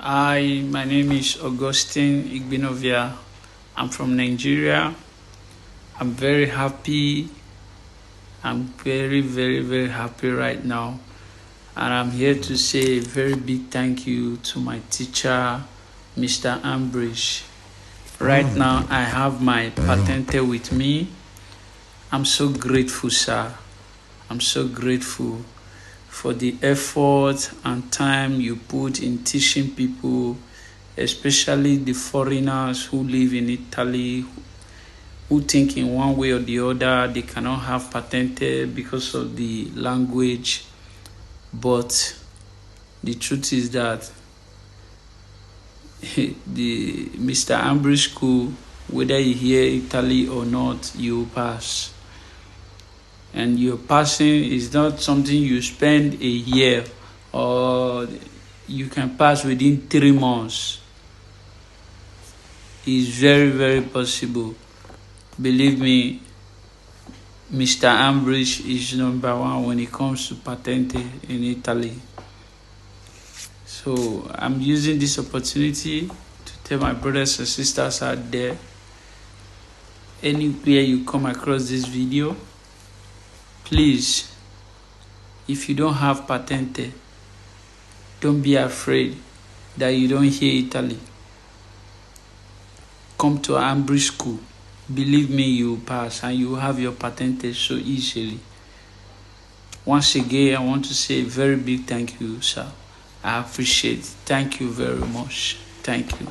Hi, my name is Augustine Igbinovia. I'm from Nigeria. I'm very happy. I'm very happy right now. And I'm here to say a very big thank you to my teacher, Mr. Ambrish. Right now, I have my patente with me. I'm so grateful, sir. I'm so grateful for the effort and time you put in teaching people, especially the foreigners who live in Italy, who think in one way or the other they cannot have patente because of the language. But the truth is that the Mr. Ambrish School, whether you hear Italy or not, you pass. And your passing is not something you spend a year, or you can pass within 3 months. It's very possible. Believe me, Mr. Ambrish is number one when it comes to patente in Italy. So I'm using this opportunity to tell my brothers and sisters out there, anywhere you come across this video, please, if you don't have patente, don't be afraid that you don't hear Italy. Come to Ambrish School. Believe me, you will pass and you will have your patente so easily. Once again, I want to say a very big thank you, sir. I appreciate it. Thank you very much. Thank you.